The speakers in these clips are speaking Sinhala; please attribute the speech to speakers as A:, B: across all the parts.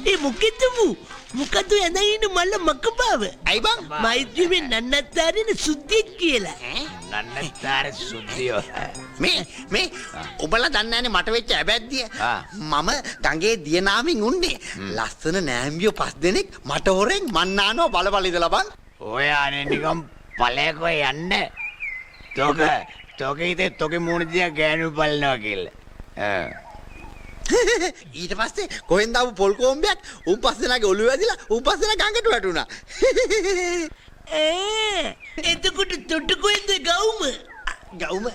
A: ඒ මොකෙද මොකද ඇඳගෙන මල්ල මකපාව
B: ඇයි බං
A: මෛත්‍රියෙන් නන්නත්තාරින සුද්ධියක් කියලා
C: නන්නත්තාර සුද්ධියෝ
B: මේ ඔබලා දන්නේ නැනේ මට වෙච්ච ඇබැද්දිය මම ගඟේ දියනාමින් උන්නේ ලස්සන නෑම්බියෝ 5 දෙනෙක් මට හොරෙන් මන්නානෝ බලබල ඉඳලා බං
C: ඔය අනේ නිකම් පළයකෝ යන්න තෝක හිතේ තෝගේ මූණ දිහා ගෑනු බලනවා කියලා
B: ඊට පස්සේ කොහෙන්ද ආපු පොල් කොම්බයක් උන් 5 දෙනාගේ ඔළුව වැදිලා උන් 5 දෙනා ගඟට වැටුණා
A: එතකොට තොට කොහෙන්ද
B: ගවුම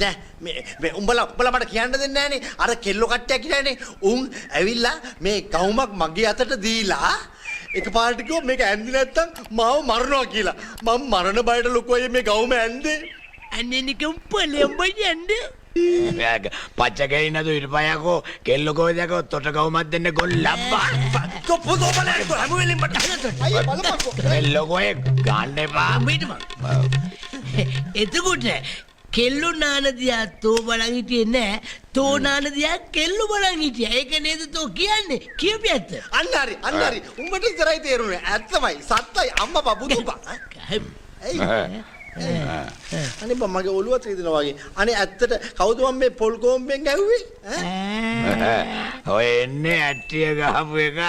B: නෑ මේ උඹලා මට කියන්න දෙන්නේ නෑනේ අර කෙල්ලෝ කට්ටියක් කියලානේ උන් ඇවිල්ලා මේ ගවුමක් මගේ අතට දීලා එකපාරට කිව්වා මේක ඇන්දි නැත්තම් මාව මරනවා කියලා මම මරණ බයට ලොකු අය මේ ගවුම ඇන්දේ
A: අනේ නිකම් පළයම් බයන්නේ
C: පච්චකේ නේද ඉරපයකෝ කෙල්ල කොහෙදකෝ තොට ගවුමක් දෙන්න ගොල් ලබ්බා
B: කොප්පු දෝපලයක් හැම වෙලෙම මට අයිය බලපන්කෝ
C: කෙල්ල කොහෙ ගන්න එපා
A: එතකොට කෙල්ලු නාන දිහා තෝ බලන් හිටියේ නෑ තෝ නාන දිහා කෙල්ලු බලන් හිටියා ඒක නේද තෝ කියන්නේ කියපියත්
B: අන්න හරි උඹට ඉතරයි තේරුනේ ඇත්තමයි සත්තයි අම්මා බුදුපා අනේ බං මගේ ඔළුව ත්‍රිදිනවා වගේ අනේ ඇත්තට කවුද මම මේ පොල් කොම්බෙන් ගැහුවේ
C: ඔය එන්නේ ඇට්ටිය ගහපු එක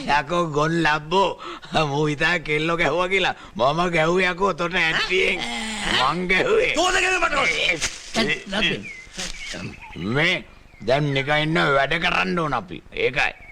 C: යකෝ ගොන් ලබ්බෝ මූ හිතා කෙල්ලෝ ගැහුවා කියලා මම ගැහුවේ යකෝ තොට ඇට්ටියෙන් මං ගැහුවේ
B: තෝද ගැහුවේ මට
C: මේ දැන් නිකන් ඉන්න වැඩ කරන්න ඕන අපි ඒකයි